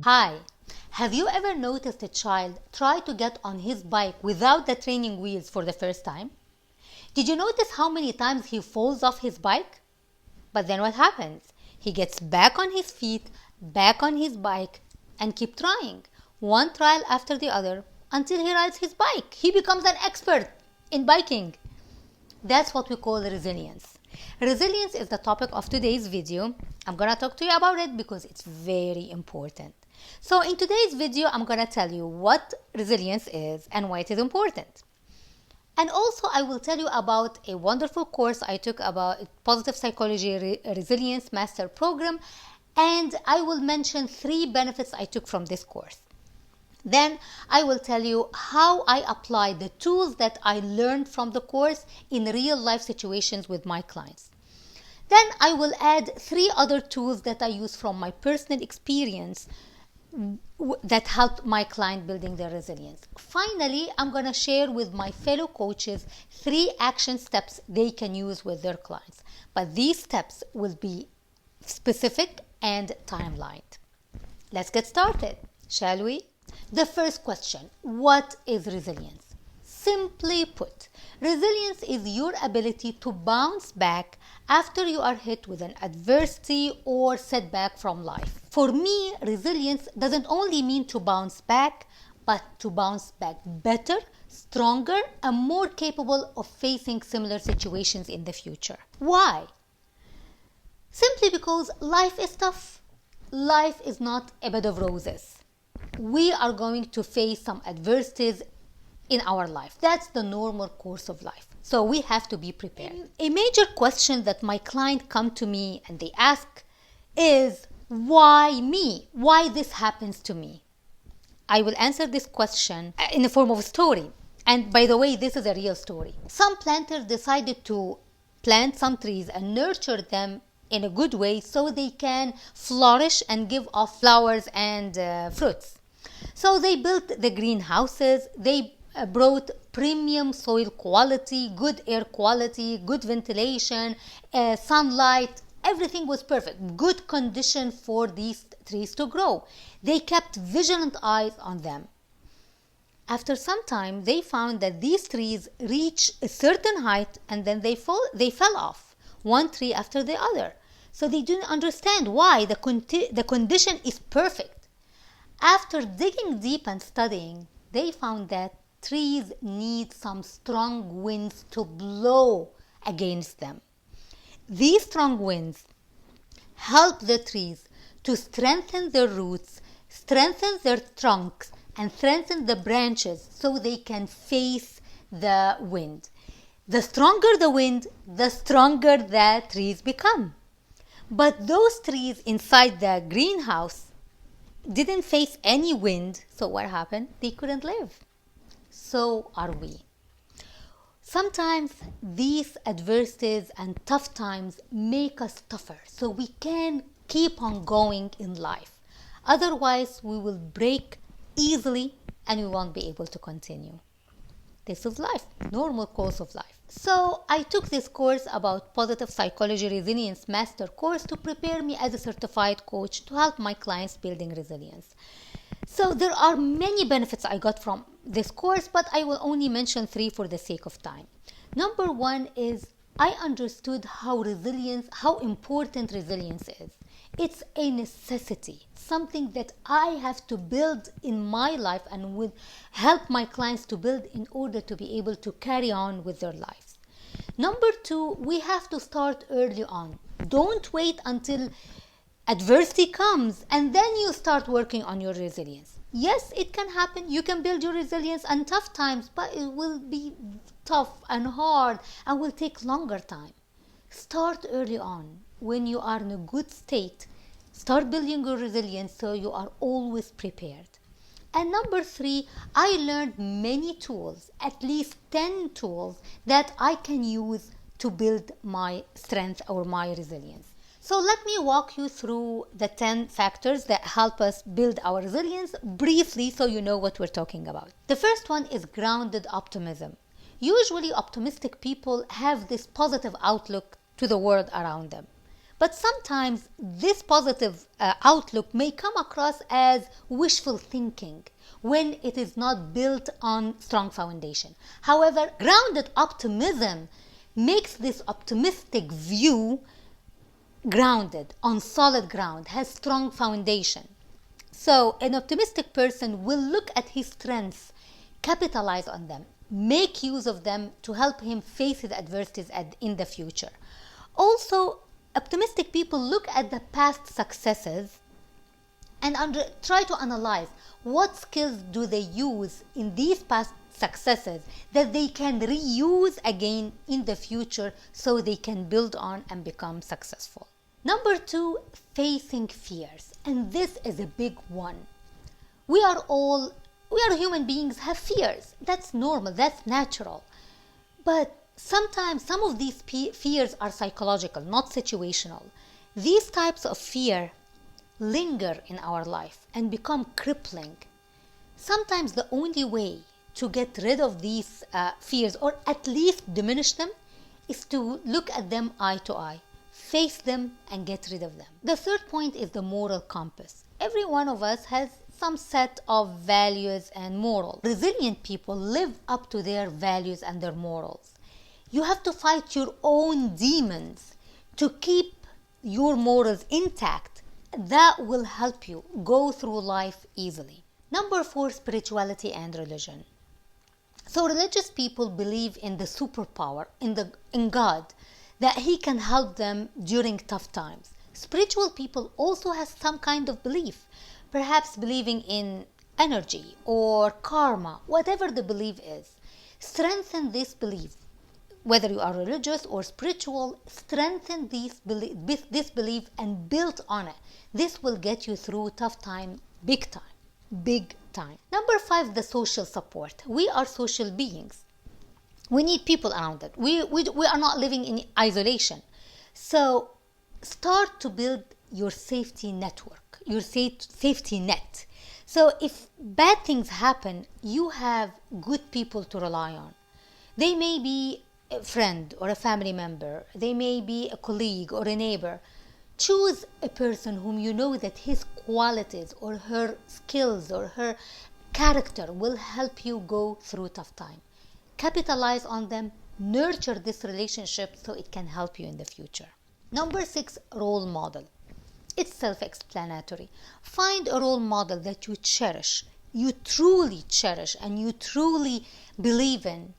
Hi, have you ever noticed a child try to get on his bike without the training wheels for the first time? Did you notice how many times he falls off his bike? But then what happens? He gets back on his feet, back on his bike, and keep trying, one trial after the other, until he rides his bike. He becomes an expert in biking. That's what we call resilience. Resilience is the topic of today's video. I'm gonna talk to you about it because it's very important. So in today's video, I'm gonna tell you what resilience is and why it is important. And also I will tell you about a wonderful course I took about Positive Psychology Resilience Master Program, and I will mention 3 benefits I took from this course. Then I will tell you how I apply the tools that I learned from the course in real life situations with my clients. Then I will add 3 other tools that I use from my personal experience that helped my client building their resilience. Finally, I'm going to share with my fellow coaches 3 action steps they can use with their clients. But these steps will be specific and timelined. Let's get started, shall we? The first question, what is resilience? Simply put, resilience is your ability to bounce back after you are hit with an adversity or setback from life. For me, resilience doesn't only mean to bounce back, but to bounce back better, stronger, and more capable of facing similar situations in the future. Why? Simply because life is tough. Life is not a bed of roses. We are going to face some adversities in our life. That's the normal course of life. So we have to be prepared. A major question that my client come to me and they ask is, why me? Why this happens to me? I will answer this question in the form of a story. And by the way, this is a real story. Some planters decided to plant some trees and nurture them in a good way so they can flourish and give off flowers and fruits. So they built the greenhouses, they brought premium soil quality, good air quality, good ventilation, sunlight, everything was perfect, good condition for these trees to grow. They kept vigilant eyes on them. After some time, they found that these trees reach a certain height and then they fell off, one tree after the other. So they didn't understand why the condition is perfect. After digging deep and studying, they found that trees need some strong winds to blow against them. These strong winds help the trees to strengthen their roots, strengthen their trunks, and strengthen the branches so they can face the wind. The stronger the wind, the stronger the trees become. But those trees inside the greenhouse didn't face any wind, so what happened? They couldn't live. So are we. Sometimes these adversities and tough times make us tougher, so we can keep on going in life. Otherwise, we will break easily and we won't be able to continue. This is life, normal course of life. So I took this course about Positive Psychology Resilience Master course to prepare me as a certified coach to help my clients building resilience. So there are many benefits I got from this course, but I will only mention 3 for the sake of time. Number 1 is I understood how important resilience is. It's a necessity, something that I have to build in my life and will help my clients to build in order to be able to carry on with their lives. Number 2, we have to start early on. Don't wait until adversity comes and then you start working on your resilience. Yes, it can happen. You can build your resilience in tough times, but it will be tough and hard and will take longer time. Start early on. When you are in a good state, start building your resilience so you are always prepared. And number 3, I learned many tools, at least 10 tools that I can use to build my strength or my resilience. So let me walk you through the 10 factors that help us build our resilience briefly so you know what we're talking about. The first one is grounded optimism. Usually optimistic people have this positive outlook to the world around them. But sometimes this positive outlook may come across as wishful thinking when it is not built on strong foundation. However, grounded optimism makes this optimistic view grounded on solid ground, has strong foundation. So an optimistic person will look at his strengths, capitalize on them, make use of them to help him face his adversities in the future. Also, optimistic people look at the past successes and try to analyze what skills do they use in these past successes that they can reuse again in the future so they can build on and become successful. Number 2, facing fears. And this is a big one. We are human beings, have fears. That's normal, that's natural. But sometimes some of these fears are psychological, not situational. These types of fear linger in our life and become crippling. Sometimes the only way to get rid of these fears, or at least diminish them, is to look at them eye to eye, face them and get rid of them. The third point is the moral compass. Every one of us has some set of values and morals. Resilient people live up to their values and their morals. You have to fight your own demons to keep your morals intact. That will help you go through life easily. Number 4, spirituality and religion. So religious people believe in the superpower, in God, that He can help them during tough times. Spiritual people also have some kind of belief, perhaps believing in energy or karma, whatever the belief is. Strengthen this belief. Whether you are religious or spiritual, strengthen this belief and build on it. This will get you through tough time, big time. Big time. Number 5, the social support. We are social beings. We need people around us. We are not living in isolation. So start to build your safety network, your safety net. So if bad things happen, you have good people to rely on. They may be a friend or a family member. They may be a colleague or a neighbor. Choose a person whom you know that his qualities or her skills or her character will help you go through tough time. Capitalize on them, nurture this relationship so it can help you in the future. Number 6, role model. It's self-explanatory. Find a role model that you cherish, you truly cherish and you truly believe in.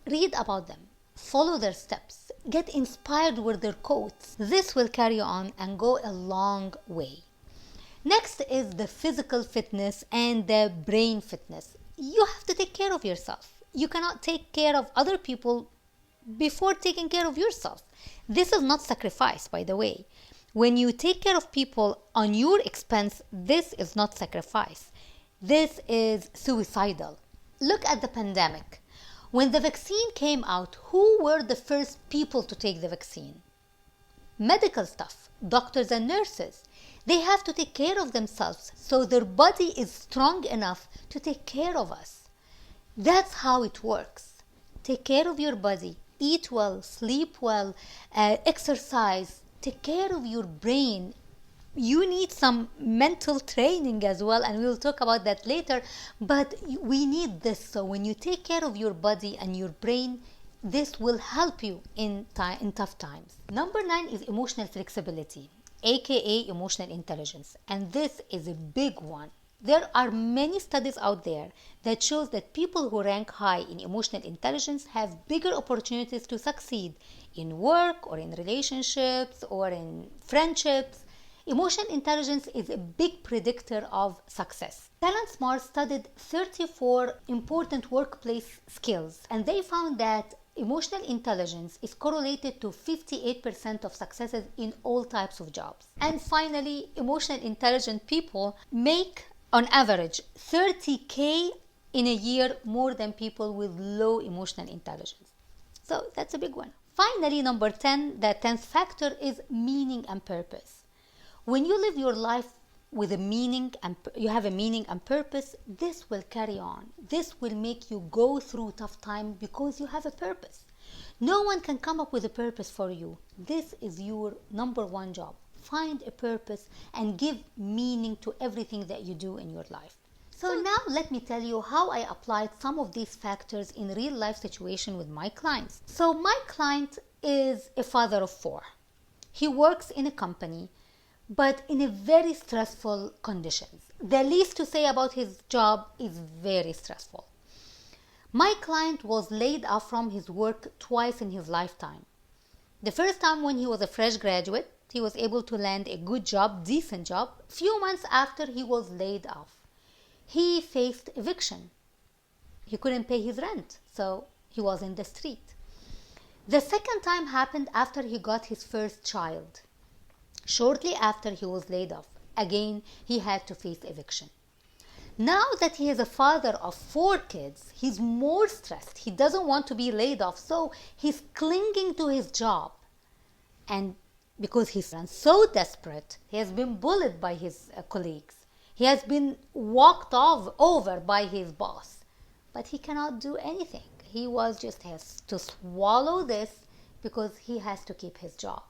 Read about them. Follow their steps. Get inspired with their quotes. This will carry on and go a long way. Next is the physical fitness and the brain fitness. You have to take care of yourself. You cannot take care of other people before taking care of yourself. This is not sacrifice, by the way. When you take care of people on your expense, this is not sacrifice. This is suicidal. Look at the pandemic. When the vaccine came out, who were the first people to take the vaccine? Medical staff, doctors and nurses. They have to take care of themselves so their body is strong enough to take care of us. That's how it works. Take care of your body, eat well, sleep well, exercise, take care of your brain. You need some mental training as well, and we'll talk about that later, but we need this. So when you take care of your body and your brain, this will help you in tough times. Number 9 is emotional flexibility, aka emotional intelligence, and this is a big one. There are many studies out there that shows that people who rank high in emotional intelligence have bigger opportunities to succeed in work or in relationships or in friendships. Emotional intelligence is a big predictor of success. Talent Smart studied 34 important workplace skills, and they found that emotional intelligence is correlated to 58% of successes in all types of jobs. And finally, emotional intelligent people make on average 30K in a year more than people with low emotional intelligence. So that's a big one. Finally, number 10, the 10th factor is meaning and purpose. When you live your life with a meaning and you have a meaning and purpose, this will carry on. This will make you go through tough time because you have a purpose. No one can come up with a purpose for you. This is your number one job. Find a purpose and give meaning to everything that you do in your life. So now let me tell you how I applied some of these factors in real life situation with my clients. So my client is a father of 4. He works in a company, but in a very stressful conditions. The least to say about his job is very stressful. My client was laid off from his work twice in his lifetime. The first time when he was a fresh graduate, he was able to land a good job, decent job. Few months after he was laid off, he faced eviction. He couldn't pay his rent, so he was in the street. The second time happened after he got his first child. Shortly after he was laid off, again he had to face eviction. Now that he is a father of 4 kids, he's more stressed. He doesn't want to be laid off, so he's clinging to his job. And because he's so desperate, he has been bullied by his colleagues. He has been walked over by his boss, but he cannot do anything. He just has to swallow this because he has to keep his job.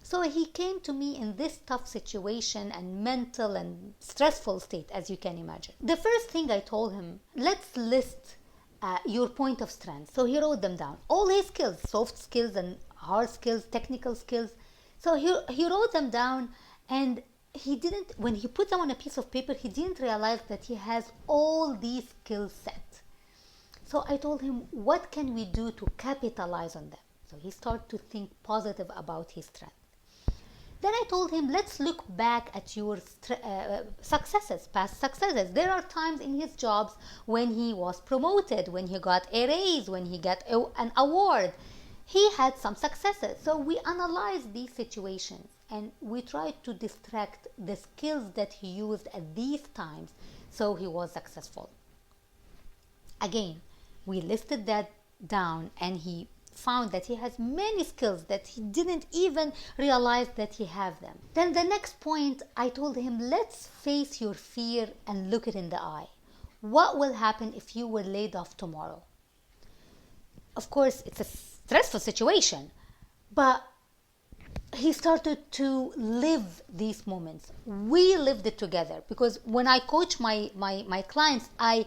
So he came to me in this tough situation and mental and stressful state, as you can imagine. The first thing I told him, let's list your point of strength. So he wrote them down. All his skills, soft skills and hard skills, technical skills. So he wrote them down, and when he put them on a piece of paper, he didn't realize that he has all these skills set. So I told him, what can we do to capitalize on them? So he started to think positive about his strength. Then I told him, let's look back at your successes, past successes. There are times in his jobs when he was promoted, when he got a raise, when he got an award. He had some successes. So we analyzed these situations and we tried to distract the skills that he used at these times so he was successful. Again, we listed that down, and he found that he has many skills that he didn't even realize that he have them. Then the next point, I told him, let's face your fear and look it in the eye. What will happen if you were laid off tomorrow? Of course, it's a stressful situation, but he started to live these moments. We lived it together, because when I coach my clients, I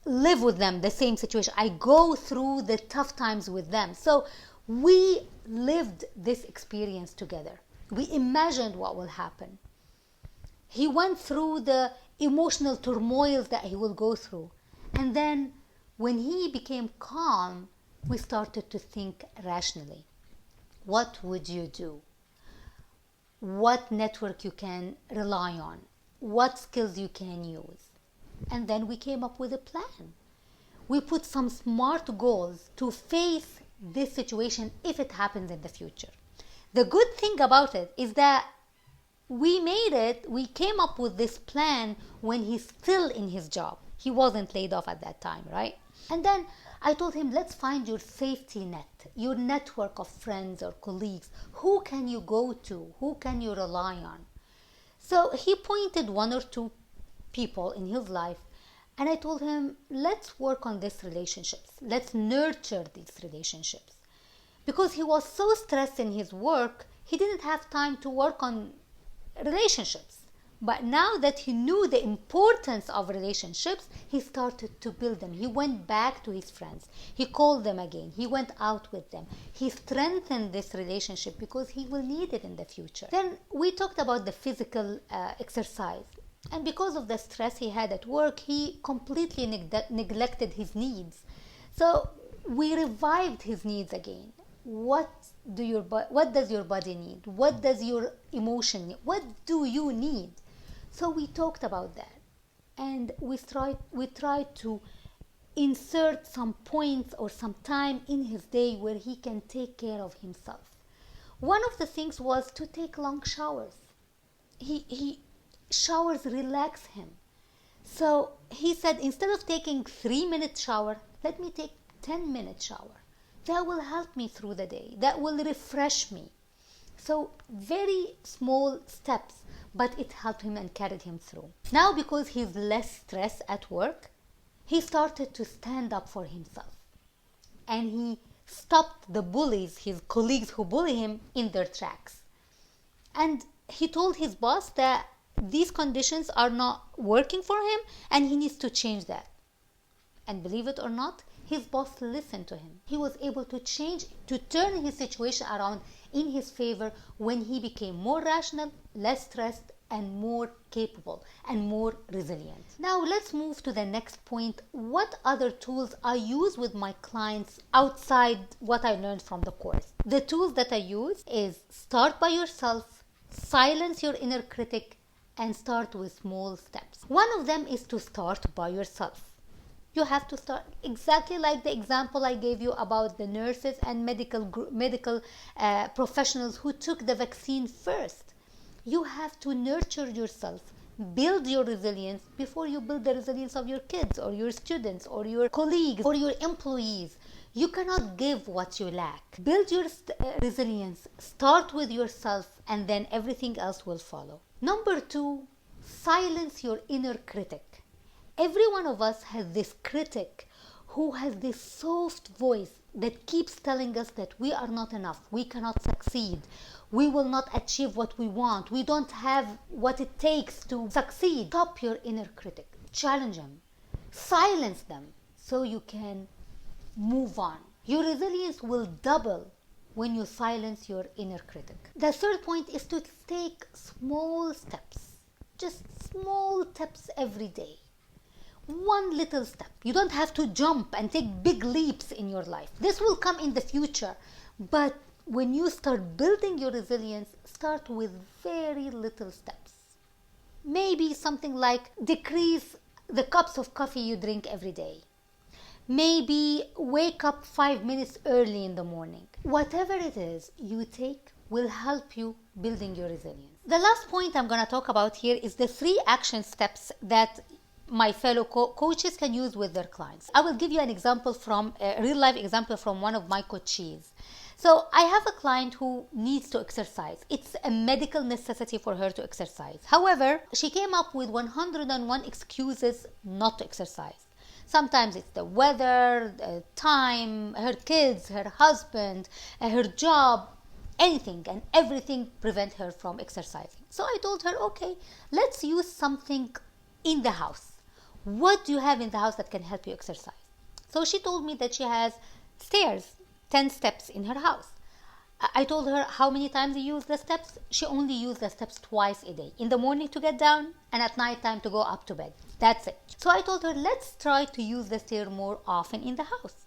live with them the same situation. I go through the tough times with them. So we lived this experience together. We imagined what will happen. He went through the emotional turmoils that he will go through. And then when he became calm, we started to think rationally. What would you do? What network you can rely on? What skills you can use? And then we came up with a plan. We put some smart goals to face this situation if it happens in the future. The good thing about it is that we came up with this plan when he's still in his job. He wasn't laid off at that time, right? And then I told him, let's find your safety net, your network of friends or colleagues. Who can you go to? Who can you rely on? So he pointed 1 or 2 people in his life, and I told him, let's work on these relationships. Let's nurture these relationships. Because he was so stressed in his work, he didn't have time to work on relationships. But now that he knew the importance of relationships, he started to build them. He went back to his friends. He called them again. He went out with them. He strengthened this relationship because he will need it in the future. Then we talked about the physical exercise. And because of the stress he had at work, he completely neglected his needs. So we revived his needs again. What does your body need? What does your emotion need? What do you need? So we talked about that, and we tried to insert some points or some time in his day where he can take care of himself. One of the things was to take long showers. Showers relax him. So he said, instead of taking 3-minute shower, let me take 10-minute shower. That will help me through the day. That will refresh me. So very small steps, but it helped him and carried him through. Now, because he's less stressed at work, he started to stand up for himself. And he stopped the bullies, his colleagues who bully him, in their tracks. And he told his boss that these conditions are not working for him and he needs to change that. And believe it or not, his boss listened to him. He was able to turn his situation around in his favor when he became more rational, less stressed, and more capable and more resilient. Now let's move to the next point. What other tools I use with my clients outside what I learned from the course? The tools that I use is start by yourself, silence your inner critic, and start with small steps. One of them is to start by yourself. You have to start exactly like the example I gave you about the nurses and medical professionals who took the vaccine first. You have to nurture yourself, build your resilience before you build the resilience of your kids or your students or your colleagues or your employees. You cannot give what you lack. Build your resilience, start with yourself, and then everything else will follow. Number 2, silence your inner critic. Every one of us has this critic who has this soft voice that keeps telling us that we are not enough, we cannot succeed, we will not achieve what we want, we don't have what it takes to succeed. Stop your inner critic, challenge them, silence them so you can move on. Your resilience will double when you silence your inner critic. The third point is to take small steps, just small steps every day. One little step. You don't have to jump and take big leaps in your life. This will come in the future. But when you start building your resilience, start with very little steps. Maybe something like decrease the cups of coffee you drink every day. Maybe wake up 5 minutes early in the morning. Whatever it is you take will help you building your resilience. The last point I'm going to talk about here is the 3 action steps that my fellow coaches can use with their clients. I will give you an example from a real life example from one of my coaches. So I have a client who needs to exercise. It's a medical necessity for her to exercise. However, she came up with 101 excuses not to exercise. Sometimes it's the weather, the time, her kids, her husband, her job, anything and everything prevent her from exercising. So I told her, okay, let's use something in the house. What do you have in the house that can help you exercise? So she told me that she has stairs, 10 steps in her house. I told her how many times you use the steps. She only used the steps twice a day. In the morning to get down and at night time to go up to bed. That's it. So I told her, let's try to use the stair more often in the house.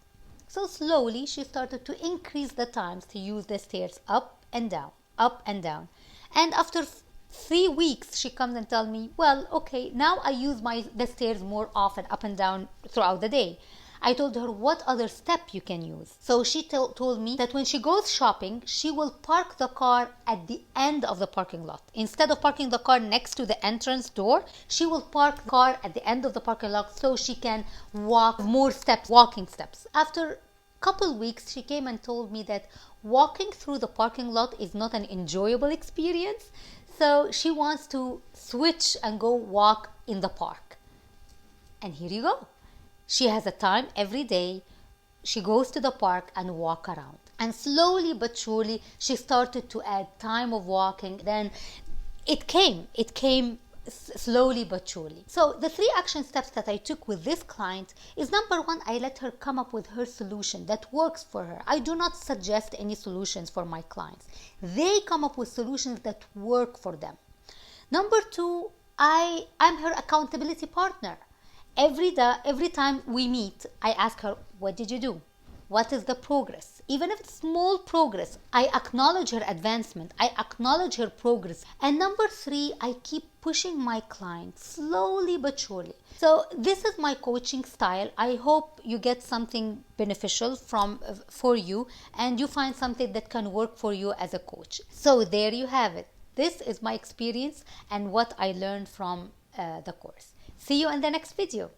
So slowly she started to increase the times to use the stairs up and down, up and down. And after 3 weeks, she comes and tells me, well, okay, now I use the stairs more often up and down throughout the day. I told her what other step you can use. So she told me that when she goes shopping, she will park the car at the end of the parking lot. Instead of parking the car next to the entrance door, she will park the car at the end of the parking lot so she can walk more steps, walking steps. After a couple weeks, she came and told me that walking through the parking lot is not an enjoyable experience. So she wants to switch and go walk in the park. And here you go. She has a time every day. She goes to the park and walk around. And slowly but surely, she started to add time of walking. Then it came slowly but surely. So the 3 action steps that I took with this client is, number 1, I let her come up with her solution that works for her. I do not suggest any solutions for my clients. They come up with solutions that work for them. Number 2, I'm her accountability partner. Every time we meet, I ask her, what did you do? What is the progress? Even if it's small progress, I acknowledge her advancement. I acknowledge her progress. And number 3, I keep pushing my clients slowly but surely. So this is my coaching style. I hope you get something beneficial for you and you find something that can work for you as a coach. So there you have it. This is my experience and what I learned from the course. See you in the next video.